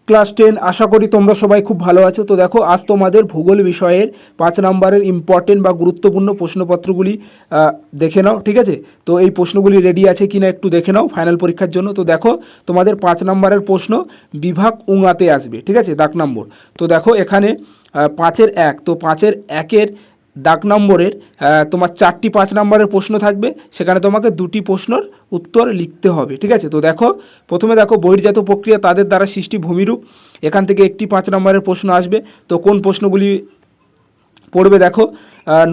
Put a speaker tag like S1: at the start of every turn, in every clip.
S1: Class 10 আশা করি তোমরা সবাই খুব ভালো আছো। তো দেখো আজ তোমাদের ভূগোল বিষয়ের 5 নম্বরের ইম্পর্টেন্ট বা গুরুত্বপূর্ণ প্রশ্নপত্রগুলি দেখে নাও, ঠিক আছে। তো এই প্রশ্নগুলি রেডি আছে কিনা একটু দেখে নাও ফাইনাল পরীক্ষার জন্য। তো দেখো তোমাদের 5 নম্বরের প্রশ্ন বিভাগ উঙাতে আসবে, ঠিক আছে, দাগ নম্বর। তো দেখো এখানে 5-এর 1, তো 5-এর 1-এর দাগ নম্বরের তোমার 4টি 5 নম্বরের প্রশ্ন থাকবে, সেখানে তোমাকে 2টি প্রশ্নের উত্তর লিখতে হবে, ঠিক আছে। তো দেখো প্রথমে দেখো বহির্জাত প্রক্রিয়া তাদের দ্বারা সৃষ্টি ভূমিরূপ, এখান থেকে একটি 5 নম্বরের প্রশ্ন আসবে। তো কোন প্রশ্নগুলি পড়বে দেখো,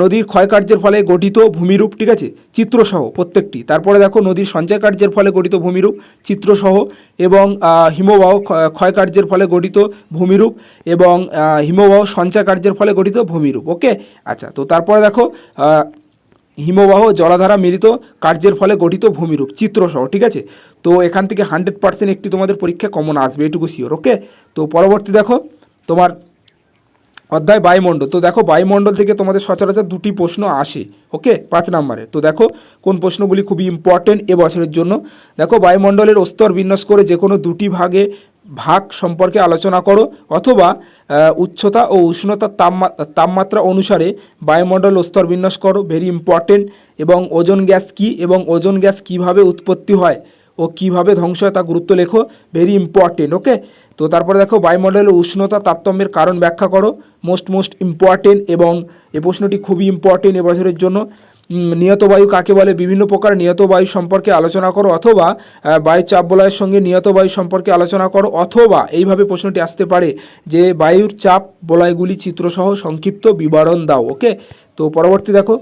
S1: নদীর ক্ষয়কার্যের ফলে গঠিত ভূমিরূপ, ঠিক আছে, চিত্রসহ প্রত্যেকটি। তারপরে দেখো নদীর সঞ্চয় কার্যের ফলে গঠিত ভূমিরূপ চিত্রসহ, এবং হিমবাহ ক্ষয়কার্যের ফলে গঠিত ভূমিরূপ, এবং হিমবাহ সঞ্চয় কার্যের ফলে গঠিত ভূমিরূপ। ওকে, আচ্ছা। তো তারপরে দেখো হিমবাহ জলাধারা মিলিত কার্যের ফলে গঠিত ভূমিরূপ চিত্রসহ, ঠিক আছে। তো এখান থেকে 100% একটি তোমাদের পরীক্ষা কমন আসবে, এটুকু শিওর। ওকে, তো পরবর্তী দেখো তোমার অধ্যায় বায়ুমণ্ডল। তো দেখো বায়ুমণ্ডল থেকে তোমাদের সচরাচর 2টি প্রশ্ন আসে, ওকে, 5 নম্বরে। তো দেখো কোন প্রশ্নগুলি খুবই ইম্পর্টেন্ট এবছরের জন্য। দেখো বায়ুমণ্ডলের স্তর বিন্যাস করে যে কোনো 2টি ভাগ সম্পর্কে আলোচনা করো, অথবা উচ্চতা ও উষ্ণতার তাপমাত্রা অনুসারে বায়ুমণ্ডল স্তর বিন্যাস করো, ভেরি ইম্পর্টেন্ট। এবং ওজোন গ্যাস কী এবং ওজোন গ্যাস কীভাবে উৎপত্তি হয় ও কীভাবে ধ্বংস হয় তা গুরুত্ব লেখো, ভেরি ইম্পর্টেন্ট। ওকে, তো তারপরে দেখো বায়ুমণ্ডলের উষ্ণতা তারতম্যের কারণ ব্যাখ্যা করো, মোস্ট ইম্পর্টেন্ট, এবং এই প্রশ্নটি খুবই ইম্পর্টেন্ট এবছরের জন্য। নিয়ত বায়ু কাকে বলে, বিভিন্ন প্রকার নিয়ত বায়ু সম্পর্কে আলোচনা করো, অথবা বায়ু চাপ বলয়ের সঙ্গে নিয়ত বায়ু সম্পর্কে আলোচনা করো, অথবা এইভাবে প্রশ্নটি আসতে পারে যে বায়ুর চাপ বলয়গুলি চিত্রসহ সংক্ষিপ্ত বিবরণ দাও। ওকে, তো পরবর্তী দেখো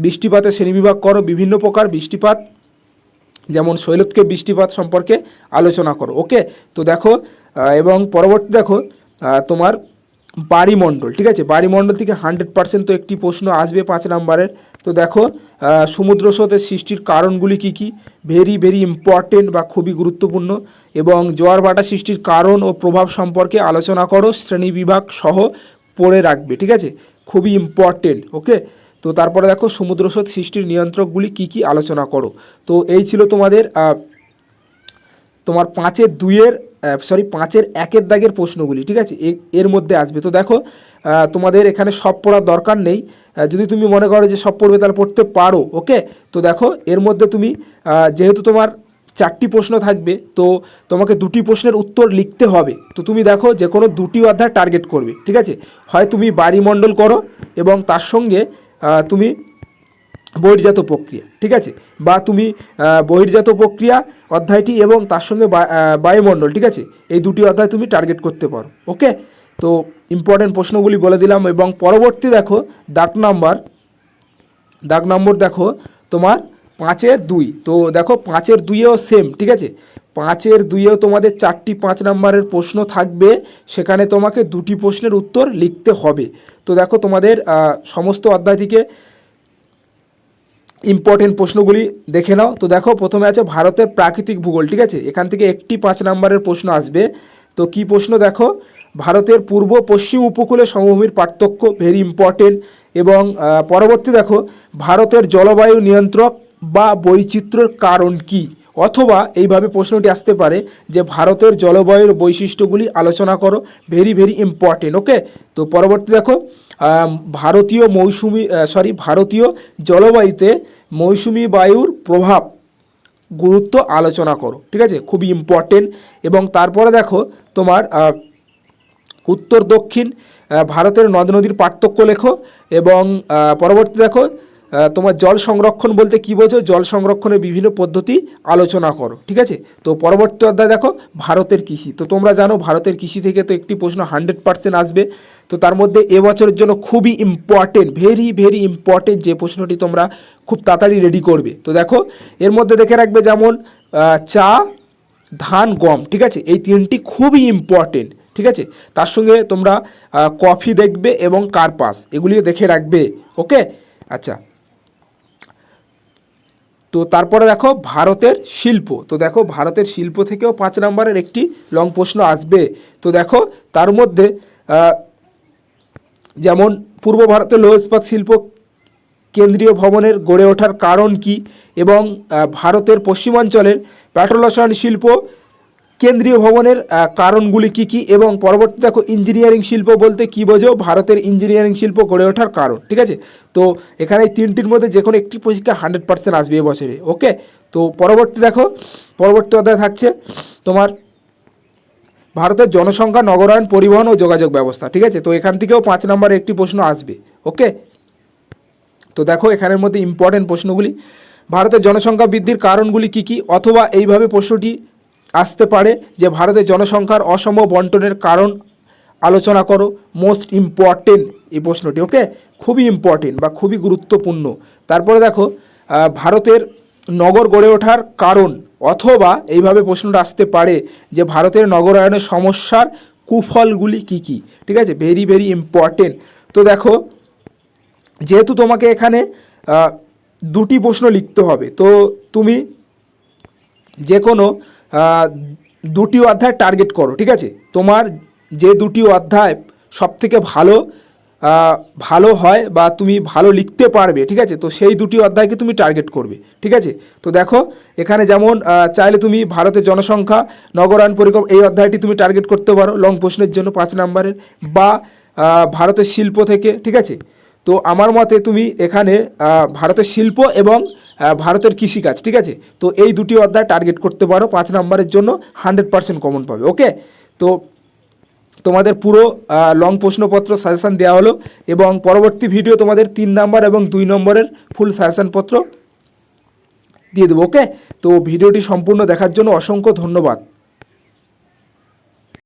S1: বৃষ্টিপাতের শ্রেণীবিভাগ করো, বিভিন্ন প্রকার বৃষ্টিপাত যেমন শৈলতকে বৃষ্টিপাত সম্পর্কে আলোচনা করো। ওকে, তো দেখো এবং পরবর্তী দেখো তোমার বায়ুমণ্ডল, ঠিক আছে, বায়ুমণ্ডল থেকে 100% তো একটি প্রশ্ন আসবে 5 নম্বরের। তো দেখো সমুদ্র স্রোতের সৃষ্টির কারণগুলি কী কী, ভেরি ইম্পর্টেন্ট বা খুবই গুরুত্বপূর্ণ। এবং জোয়ার ভাটা সৃষ্টির কারণ ও প্রভাব সম্পর্কে আলোচনা করো, শ্রেণীবিভাগ সহ পড়ে রাখবে, ঠিক আছে, খুবই ইম্পর্টেন্ট। ওকে, তো তারপরে দেখো সমুদ্র স্রোত সৃষ্টির নিয়ন্ত্রকগুলি কী কী আলোচনা করো। তো এই ছিল তোমাদের তোমার 5-এর 1-এর দাগের প্রশ্নগুলি, ঠিক আছে, এর মধ্যে আসবে। তো দেখো তোমাদের এখানে সব পড়ার দরকার নেই, যদি তুমি মনে করো যে সব পড়বে তাহলে পড়তে পারো। ওকে, তো দেখো এর মধ্যে তুমি যেহেতু তোমার 4টি প্রশ্ন থাকবে, তো তোমাকে 2টি প্রশ্নের উত্তর লিখতে হবে। তো তুমি দেখো যে কোনো 2টি অধ্যায় টার্গেট করবে, ঠিক আছে, হয় তুমি বায়ুমণ্ডল করো এবং তার সঙ্গে তুমি বহির্জাত প্রক্রিয়া, ঠিক আছে, বা তুমি বহির্জাত প্রক্রিয়া অধ্যায়টি এবং তার সঙ্গে বায়ুমণ্ডল, ঠিক আছে, এই 2টি অধ্যায় তুমি টার্গেট করতে পারো। ওকে, তো ইম্পর্টেন্ট প্রশ্নগুলি বলে দিলাম। এবং পরবর্তী দেখো দাগ নম্বর দেখো তোমার 5-এর 2। তো দেখো 5-এর 2-এও সেম, ঠিক আছে, 5-এর 2-এও তোমাদের 4টি 5 নম্বরের প্রশ্ন থাকবে, সেখানে তোমাকে 2টি প্রশ্নের উত্তর লিখতে হবে। তো দেখো তোমাদের সমস্ত অধ্যায় থেকে ইম্পর্টেন্ট প্রশ্নগুলি দেখে নাও। তো দেখো প্রথমে আছে ভারতের প্রাকৃতিক ভূগোল, ঠিক আছে, এখান থেকে একটি 5 নম্বরের প্রশ্ন আসবে। তো কি প্রশ্ন দেখো, ভারতের পূর্ব পশ্চিম উপকূলে সমভূমির পার্থক্য, ভেরি ইম্পর্টেন্ট। এবং পরবর্তী দেখো ভারতের জলবায়ু নিয়ন্ত্রক বা বৈচিত্র্যের কারণ কি, অথবা এইভাবে প্রশ্নটি আসতে পারে যে ভারতের জলবায়ুর বৈশিষ্ট্যগুলি আলোচনা করো, ভেরি ইম্পর্টেন্ট। ওকে, তো পরবর্তী দেখো ভারতীয় জলবায়ুতে মৌসুমি বায়ুর প্রভাব গুরুত্ব আলোচনা করো, ঠিক আছে, খুবই ইম্পর্টেন্ট। এবং তারপরে দেখো তোমার উত্তর দক্ষিণ ভারতের নদ নদীর পার্থক্য লেখো। এবং পরবর্তী দেখো তোমার জল সংরক্ষণ বলতে কী বোঝো, জল সংরক্ষণের বিভিন্ন পদ্ধতি আলোচনা করো, ঠিক আছে। তো পরবর্তী অধ্যায় দেখো ভারতের কৃষি। তো তোমরা জানো ভারতের কৃষি থেকে তো একটি প্রশ্ন 100% আসবে। তো তার মধ্যে এবছরের জন্য খুবই ইম্পর্টেন্ট, ভেরি ইম্পর্টেন্ট যে প্রশ্নটি তোমরা খুব তাড়াতাড়ি রেডি করবে। তো দেখো এর মধ্যে দেখে রাখবে যেমন চা, ধান, গম, ঠিক আছে, এই 3টি খুবই ইম্পর্টেন্ট, ঠিক আছে। তার সঙ্গে তোমরা কফি দেখবে এবং কার্পাস, এগুলিও দেখে রাখবে। ওকে, আচ্ছা। তো তারপরে দেখো ভারতের শিল্প। তো দেখো ভারতের শিল্প থেকেও 5 নম্বরের একটি লং প্রশ্ন আসবে। তো দেখো তার মধ্যে যেমন পূর্ব ভারতের লৌহ ইস্পাত শিল্প কেন্দ্রীয় ভবনের গড়ে ওঠার কারণ কি, এবং ভারতের পশ্চিমাঞ্চলের পেট্রোরসায়ন শিল্প কেন্দ্রীয় ভবনের কারণগুলি কি কি, এবং পরবর্তী দেখো ইঞ্জিনিয়ারিং শিল্প বলতে কি বোঝো, ভারতের ইঞ্জিনিয়ারিং শিল্প গড়ে ওঠার কারণ। ঠিক আছে, তো এখানে এই তিনটির মধ্যে যে কোনো একটি পরীক্ষা 100% আসবে এবছরে। ওকে, তো পরবর্তী দেখো, পরবর্তী অধ্যায় থাকছে তোমার ভারতের জনসংখ্যা, নগরায়ণ, পরিবহন ও যোগাযোগ ব্যবস্থা। ঠিক আছে, তো এখান থেকেও 5 নম্বরে একটি প্রশ্ন আসবে। ওকে, তো দেখো এখানের মধ্যে ইম্পর্টেন্ট প্রশ্নগুলি, ভারতের জনসংখ্যা বৃদ্ধির কারণগুলি কি কি, অথবা এইভাবে প্রশ্নটি আসতে পারে যে ভারতের জনসংখ্যার অসম বন্টনের কারণ আলোচনা করো। মোস্ট ইম্পর্টেন্ট এই প্রশ্নটি। ওকে, খুবই ইম্পর্টেন্ট বা খুবই গুরুত্বপূর্ণ। তারপরে দেখো ভারতের নগর গড়ে ওঠার কারণ, অথবা এইভাবে প্রশ্নটা আসতে পারে যে ভারতের নগরায়নের সমস্যার কুফলগুলি কি কি। ঠিক আছে, ভেরি ভেরি ইম্পর্টেন্ট। তো দেখো যেহেতু তোমাকে এখানে দুটি প্রশ্ন লিখতে হবে, তো তুমি যে কোনো দুটি অধ্যায় টার্গেট করো। ঠিক আছে, তোমার যে দুটি অধ্যায় সবথেকে ভালো হয় বা তুমি ভালো লিখতে পারবে, ঠিক আছে, তো সেই দুটি অধ্যায়কে তুমি টার্গেট করবে। ঠিক আছে, তো দেখো এখানে যেমন চাইলে তুমি ভারতের জনসংখ্যা, নগরায়ণ, পরিকল্পনা এই অধ্যায়টি তুমি টার্গেট করতে পারো লং প্রশ্নের জন্য 5 নম্বরের, বা ভারতের শিল্প থেকে। ঠিক আছে, তো আমার মতে তুমি এখানে ভারতের শিল্প এবং ভারতের কৃষিকাজ, ঠিক আছে, তো এই দুটি অধ্যায় টার্গেট করতে পারো 5 নম্বরের জন্য, 100% কমন পাবে। ওকে, তো তোমাদের পুরো লং প্রশ্নপত্র সাজেশান দেওয়া হলো, এবং পরবর্তী ভিডিও তোমাদের 3 নম্বর এবং 2 নম্বরের ফুল সাজেশানপত্র দিয়ে দেবো। ওকে, তো ভিডিওটি সম্পূর্ণ দেখার জন্য অসংখ্য ধন্যবাদ।